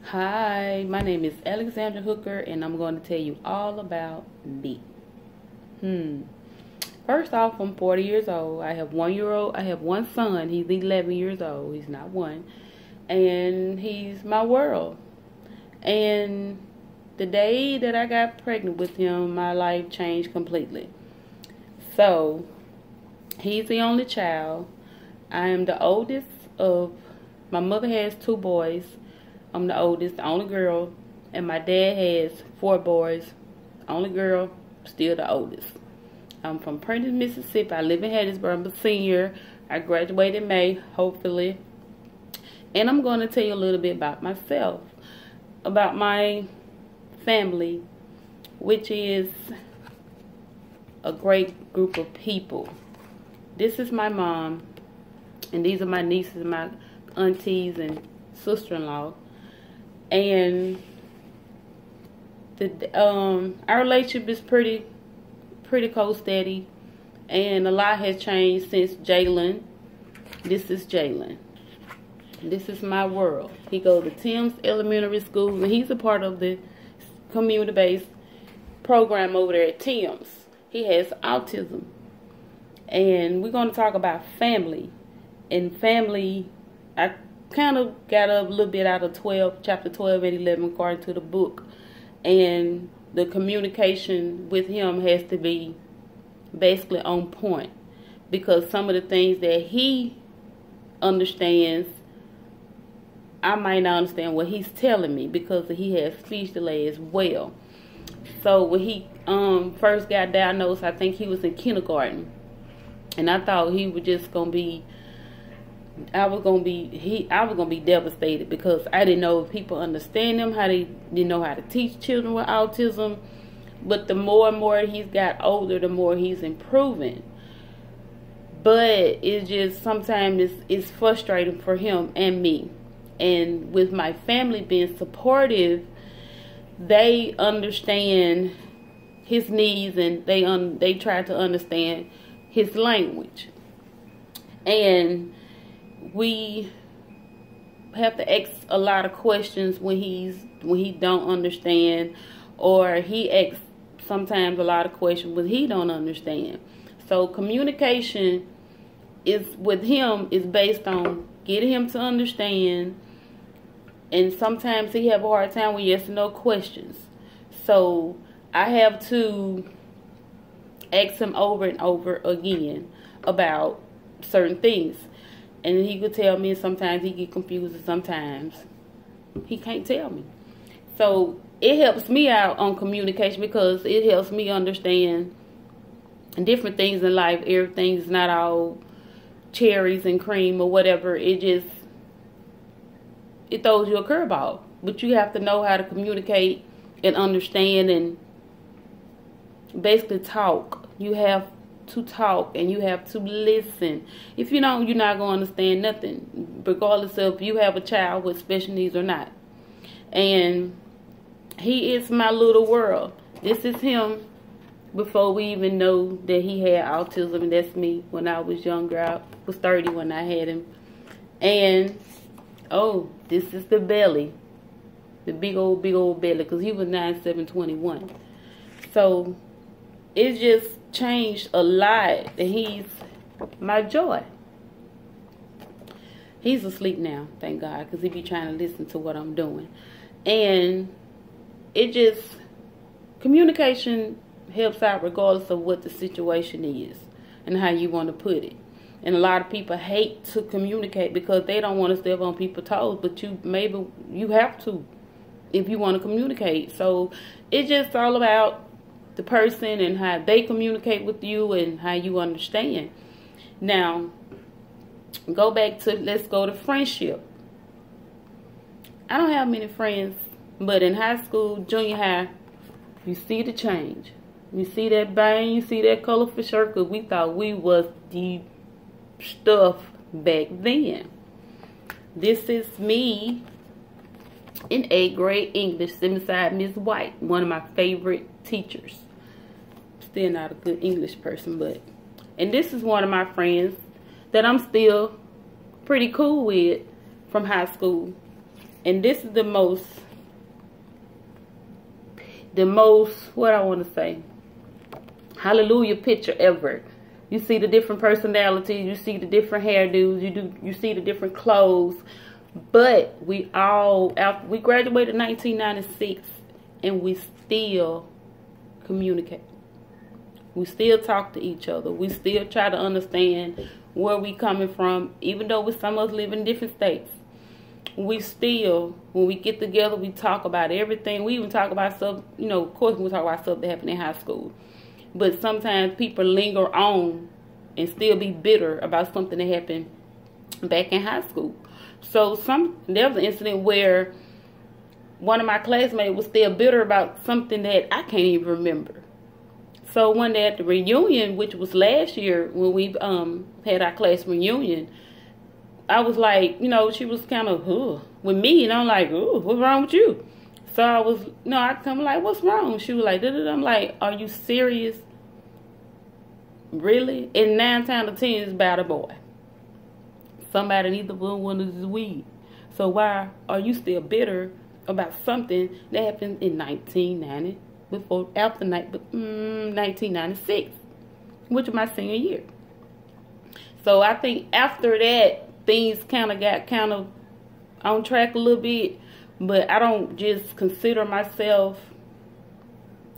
Hi, my name is Alexandra Hooker, and I'm going to tell you all about me. First off, I'm 40 years old. I have 1 year old. I have one son. He's 11 years old. He's not one. And he's my world. And the day that I got pregnant with him, my life changed completely. So, he's the only child. I am the oldest of, my mother has 2 boys. I'm the oldest, the only girl. And my dad has 4 boys. Only girl, still the oldest. I'm from Prentice, Mississippi. I live in Hattiesburg. I'm a senior. I graduated in May, hopefully. And I'm going to tell you a little bit about myself. About my family, which is a great group of people. This is my mom. And these are my nieces, my aunties, and sister-in-law. And our relationship is pretty close, steady, and a lot has changed since Jalen. This is Jalen. This is my world. He goes to Tim's Elementary School, and he's a part of the community-based program over there at Tim's. He has autism, and we're going to talk about family. And family, I kind of got a little bit out of chapter 12 and 11 according to the book, and the communication with him has to be basically on point, because some of the things that he understands, I might not understand what he's telling me, because he has speech delay as well. So when he first got diagnosed, I think he was in kindergarten, and I thought he was just gonna be, I was gonna be devastated, because I didn't know if people understand him, how they didn't know how to teach children with autism. But the more and more he's got older, the more he's improving. But it's just sometimes it's frustrating for him and me. And with my family being supportive, they understand his needs, and they try to understand his language. And we have to ask a lot of questions when he don't understand, or he asks sometimes a lot of questions when he don't understand. So communication with him is based on getting him to understand, and sometimes he have a hard time with yes and no questions. So I have to ask him over and over again about certain things. And he could tell me, and sometimes he get confused, and sometimes he can't tell me. So it helps me out on communication, because it helps me understand different things in life. Everything is not all cherries and cream or whatever. It throws you a curveball. But you have to know how to communicate and understand and basically talk. You have to talk, and you have to listen. If you don't, you're not going to understand nothing, regardless of if you have a child with special needs or not. And he is my little world. This is him before we even know that he had autism, and that's me when I was younger. I was 30 when I had him. And oh, this is the belly, the big old belly, because he was 9'7", so it's just changed a lot, and he's my joy. He's asleep now, thank God, because he be trying to listen to what I'm doing. And it just, communication helps out regardless of what the situation is and how you want to put it. And a lot of people hate to communicate because they don't want to step on people's toes, but maybe you have to if you want to communicate. So it's just all about the person and how they communicate with you and how you understand. Now, let's go to friendship. I don't have many friends, but in high school, junior high, you see the change. You see that bang, you see that colorful shirt, because we thought we was the stuff back then. This is me in 8th grade English, sitting beside Miss White, one of my favorite teachers. Still not a good English person, and this is one of my friends that I'm still pretty cool with from high school. And this is the most, what I want to say, hallelujah picture ever. You see the different personalities, you see the different hairdos, you see the different clothes. But we graduated in 1996, and we still communicate. We still talk to each other. We still try to understand where we coming from, even though some of us live in different states. We still, when we get together, we talk about everything. We even talk about stuff, you know, of course we talk about stuff that happened in high school. But sometimes people linger on and still be bitter about something that happened back in high school. So there was an incident where one of my classmates was still bitter about something that I can't even remember. So one day at the reunion, which was last year when we had our class reunion, I was like, you know, she was kind of with me, and I'm like, what's wrong with you? So I come like, what's wrong? She was like, da, da, da. I'm like, are you serious? Really? And 9 times out of 10 it's about a boy. Somebody neither one of this weed. So why are you still bitter about something that happened in 1990, after 1996, which was my senior year? So I think after that, things kind of got on track a little bit, but I don't just consider myself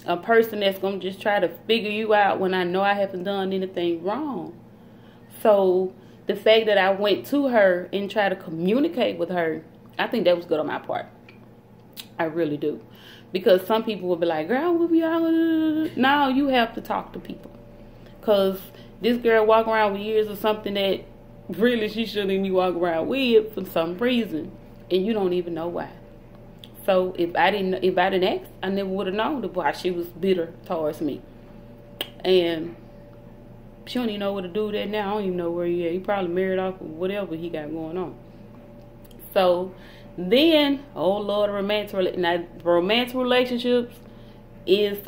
a person that's going to just try to figure you out when I know I haven't done anything wrong. So the fact that I went to her and tried to communicate with her, I think that was good on my part. I really do. Because some people will be like, girl, what we all... No, you have to talk to people. Because this girl walk around with years of something that really she shouldn't be walking around with for some reason. And you don't even know why. So if I didn't ask, I never would have known why she was bitter towards me. And she don't even know what to do with that now. I don't even know where he at. He probably married off or whatever he got going on. So then, oh Lord, romantic relationships is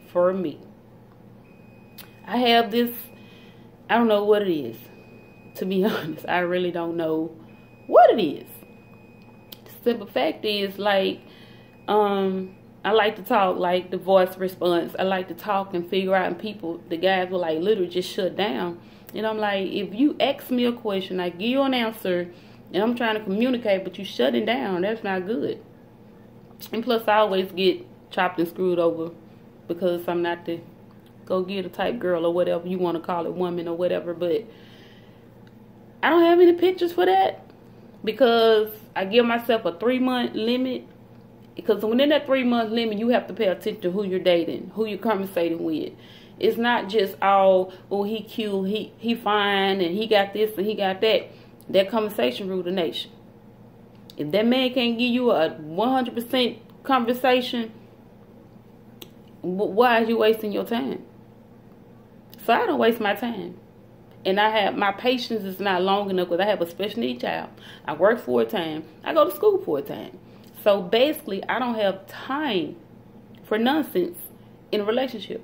for me. I have this, I don't know what it is. To be honest, I really don't know what it is. The simple fact is, like, I like to talk, like the voice response. I like to talk and figure out, and the guys will like literally just shut down. And I'm like, if you ask me a question, I give you an answer, and I'm trying to communicate, but you shutting down, that's not good. And plus, I always get chopped and screwed over because I'm not the go-getter type girl or whatever you want to call it, woman or whatever. But I don't have any pictures for that because I give myself a 3-month limit. Because within that 3-month limit, you have to pay attention to who you're dating, who you're conversating with. It's not just all, oh, he cute, he fine, and he got this and he got that. That conversation rule the nation. If that man can't give you a 100% conversation, why are you wasting your time? So I don't waste my time. And my patience is not long enough because I have a special needs child. I work full-time. I go to school full-time. So basically, I don't have time for nonsense in a relationship.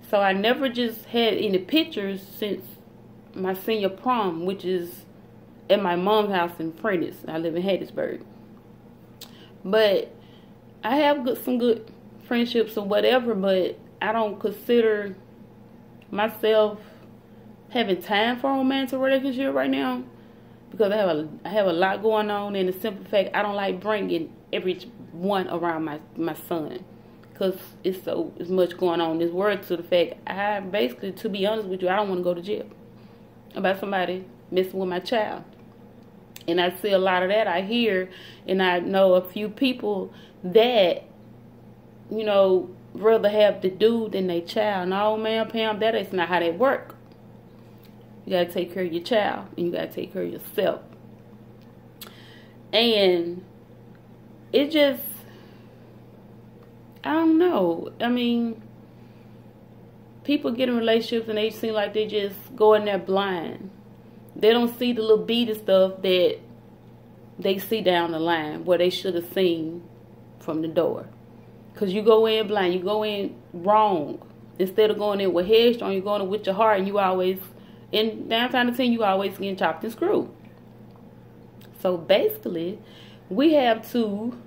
So I never just had any pictures since my senior prom, which is at my mom's house in Prentice. I live in Hattiesburg. But I have some good friendships or whatever, but I don't consider myself having time for a romantic relationship right now. Because I have a lot going on, and the simple fact, I don't like bringing everyone around my son. Because it's much going on in this world, to the fact, I basically, to be honest with you, I don't want to go to jail about somebody messing with my child. And I see a lot of that. I hear, and I know a few people that, you know, rather have the dude than their child. No, man, Pam, that is not how they work. You got to take care of your child, and you got to take care of yourself. And it just, I don't know. I mean, people get in relationships and they seem like they just go in there blind. They don't see the little beady stuff that they see down the line where they should have seen from the door. Because you go in blind, you go in wrong. Instead of going in with headstrong, you're going in with your heart, and you always, in 9 times out of 10, you always getting chopped and screwed. So basically, we have to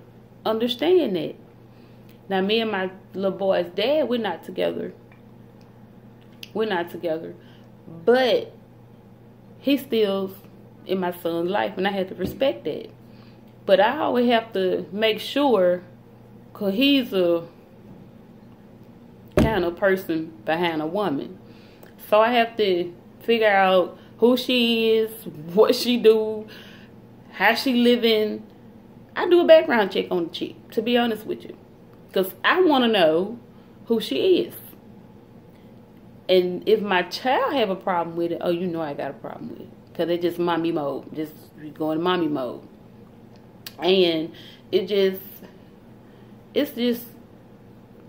understand that. Now, me and my little boy's dad, we're not together. We're not together. But he's still in my son's life, and I have to respect that. But I always have to make sure, because he's a kind of person behind a woman. So I have to figure out who she is, what she do, how she living. I do a background check on the chick, to be honest with you. Because I want to know who she is. And if my child have a problem with it, oh, you know I got a problem with it. Because they just mommy mode. Just going mommy mode. And it's just,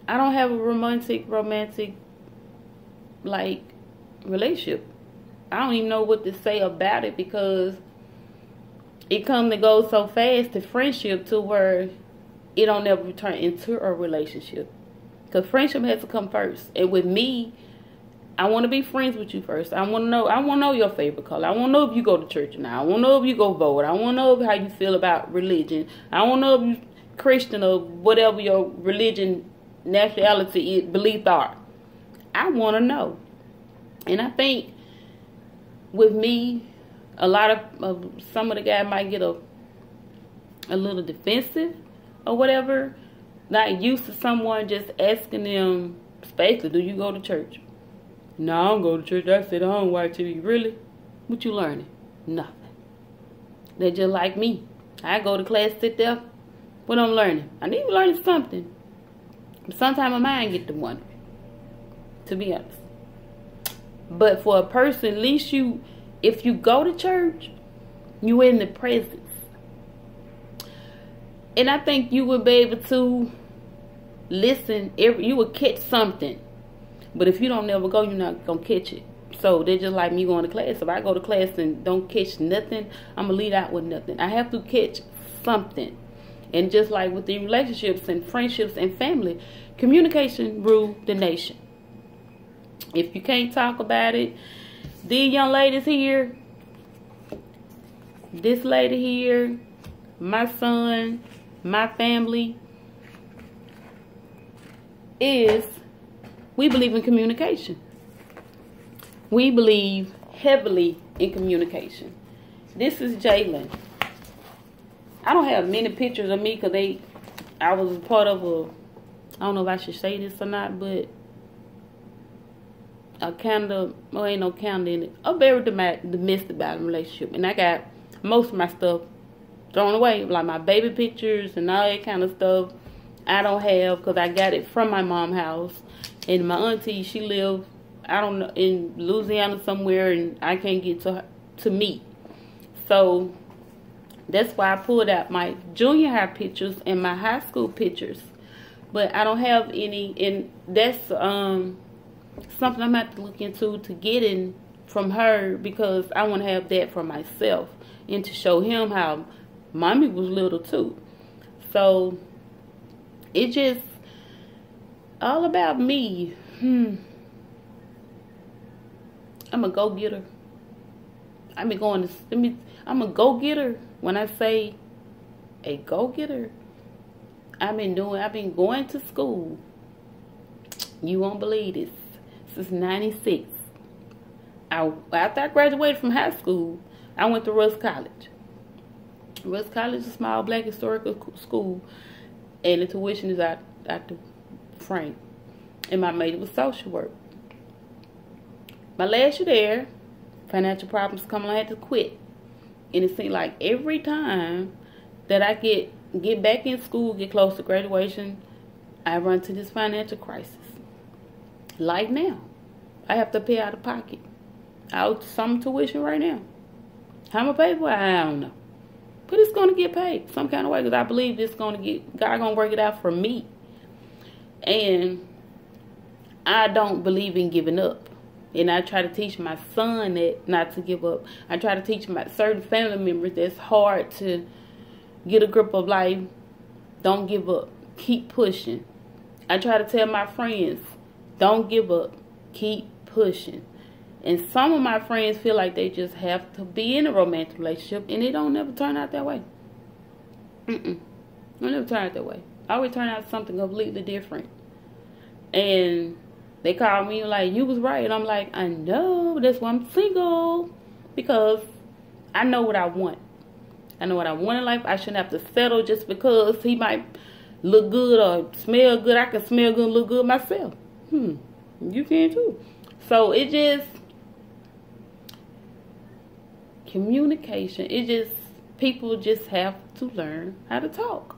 I don't have a romantic, like, relationship. I don't even know what to say about it, because it comes and goes so fast to friendship to where it don't ever turn into a relationship. Because friendship has to come first. And with me, I want to be friends with you first. I want to know your favorite color. I want to know if you go to church or not. I want to know if you go vote. I want to know how you feel about religion. I want to know if you Christian or whatever your religion, nationality, beliefs are. I want to know. And I think with me, a lot of some of the guys might get a little defensive or whatever. Not used to someone just asking them, basically, do you go to church? No, I don't go to church. I sit at home, watch TV. Really? What you learning? Nothing. They're just like me. I go to class, sit there. What I'm learning? I need to learn something. Sometimes my mind get to wondering, to be honest. But for a person, at least if you go to church, you in the presence. And I think you will be able to listen. You will catch something. But if you don't never go, you're not going to catch it. So they're just like me going to class. If I go to class and don't catch nothing, I'm going to lead out with nothing. I have to catch something. And just like with the relationships and friendships and family, communication rules the nation. If you can't talk about it, these young ladies here, this lady here, my son, my family, we believe in communication. We believe heavily in communication. This is Jalen. I don't have many pictures of me because I was part of I don't know if I should say this or not, but a kind of, well, ain't no kind in it, a very domestic battle relationship. And I got most of my stuff thrown away, like my baby pictures and all that kind of stuff. I don't have, because I got it from my mom's house. And my auntie, she lived, I don't know, in Louisiana somewhere, and I can't get to meet. So that's why I pulled out my junior high pictures and my high school pictures. But I don't have any, and that's something I'm going to have to look into to get in from her, because I want to have that for myself and to show him how mommy was little too. So it just all about me. I'm a go-getter. I'm a go-getter. When I say a go-getter, I've been going to school. You won't believe this. Since '96. After I graduated from high school, I went to Rusk College. Rusk College is a small black historical school, and the tuition is out the frame. And my major was social work. My last year there, financial problems coming, I had to quit. And it seemed like every time that I get back in school, get close to graduation, I run to this financial crisis. Like now, I have to pay out of pocket. I owe some tuition right now. How am I pay for it? I don't know. But it's going to get paid some kind of way, because I believe God going to work it out for me. And I don't believe in giving up. And I try to teach my son that not to give up. I try to teach my certain family members that's hard to get a grip of life. Don't give up. Keep pushing. I try to tell my friends, don't give up. Keep pushing. And some of my friends feel like they just have to be in a romantic relationship, and it don't never turn out that way. It never turn out that way. I always turn out something completely different. And they call me like, you was right. And I'm like, I know, that's why I'm single. Because I know what I want. I know what I want in life. I shouldn't have to settle just because he might look good or smell good. I can smell good and look good myself. You can too. So it just, communication. It just, people just have to learn how to talk.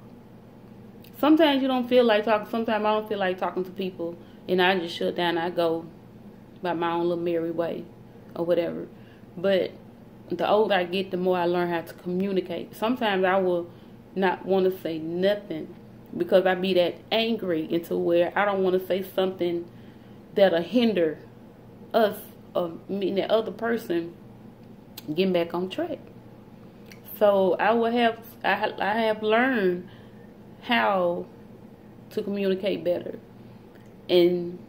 Sometimes you don't feel like talking. Sometimes I don't feel like talking to people. And I just shut down. I go by my own little merry way or whatever. But the older I get, the more I learn how to communicate. Sometimes I will not want to say nothing because I be that angry into where I don't want to say something that'll hinder us or me and the other person getting back on track. So I have learned how to communicate better. And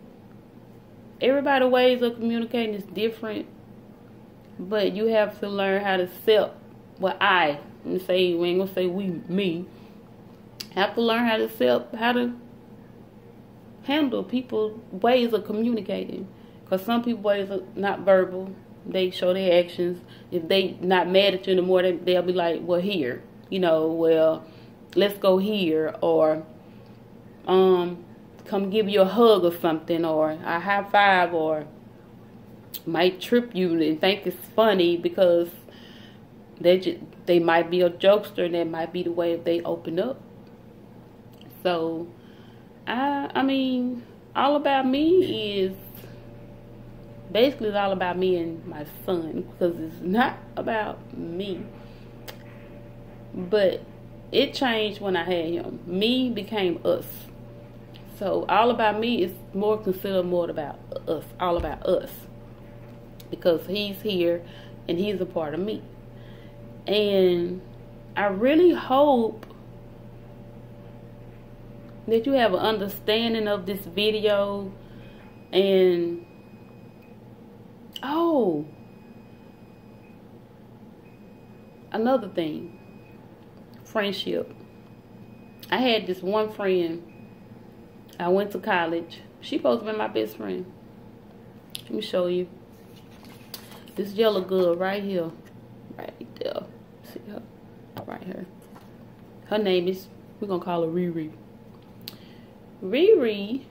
everybody's ways of communicating is different, but you have to learn how to accept what we ain't gonna say me, have to learn how to accept, how to handle people's ways of communicating. Because some people's ways are not verbal. They show their actions. If they not mad at you anymore, they'll be like, well, here. Well, let's go here. Or come give you a hug or something. Or a high five. Or might trip you and think it's funny because they might be a jokester. And that might be the way they open up. So, I mean, all about me is basically it's all about me and my son, because it's not about me. But it changed when I had him. Me became us. So all about me is considered more about us, all about us, because he's here and he's a part of me. And I really hope that you have an understanding of this video. And another thing, friendship. I had this one friend. I went to college. She supposed to be my best friend. Let me show you. This yellow girl right here. Right there. See her? Right here. Her name is, we're going to call her Riri. Riri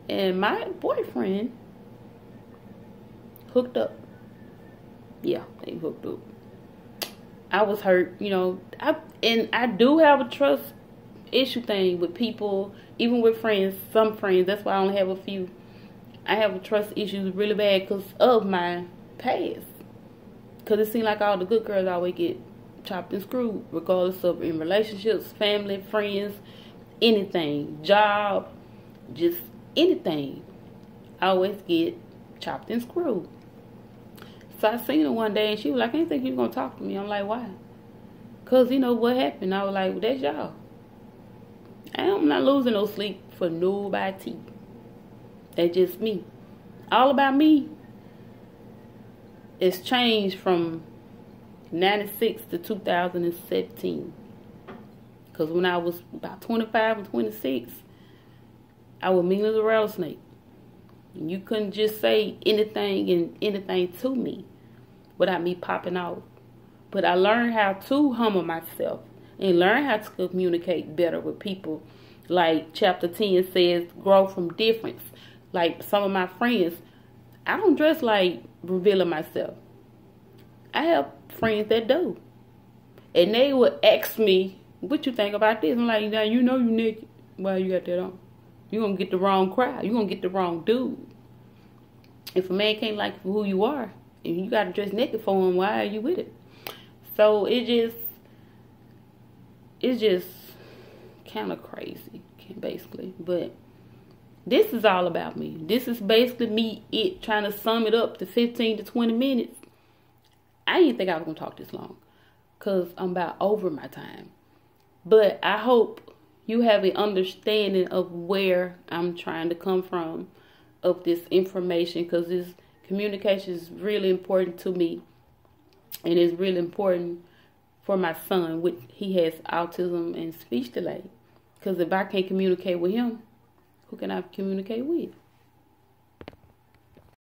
and my boyfriend hooked up. Yeah, they hooked up. I was hurt, I do have a trust issue thing with people, even with friends, some friends. That's why I only have a few. I have a trust issues really bad because of my past. Because it seems like all the good girls always get chopped and screwed, regardless of in relationships, family, friends, anything, job, just anything. I always get chopped and screwed. So I seen her one day and she was like, I didn't think you were going to talk to me. I'm like, why? Because what happened? I was like, well, that's y'all. I'm not losing no sleep for nobody. That's just me. All about me. It's changed from 96 to 2017. Because when I was about 25 and 26, I was mean as a rattlesnake. You couldn't just say anything and anything to me without me popping out. But I learned how to humble myself and learn how to communicate better with people. Like chapter 10 says, grow from difference. Like some of my friends, I don't dress like revealing myself. I have friends that do. And they would ask me, what you think about this? I'm like, now you know you naked. Why you got that on? You're going to get the wrong crowd. You're going to get the wrong dude. If a man can't like you for who you are, and you got to dress naked for him, why are you with it? So it's just kind of crazy, basically. But this is all about me. This is basically me trying to sum it up to 15 to 20 minutes. I didn't think I was going to talk this long because I'm about over my time. But I hope you have an understanding of where I'm trying to come from of this information, because it's Communication is really important to me, and it's really important for my son. He has autism and speech delay. Because if I can't communicate with him, who can I communicate with?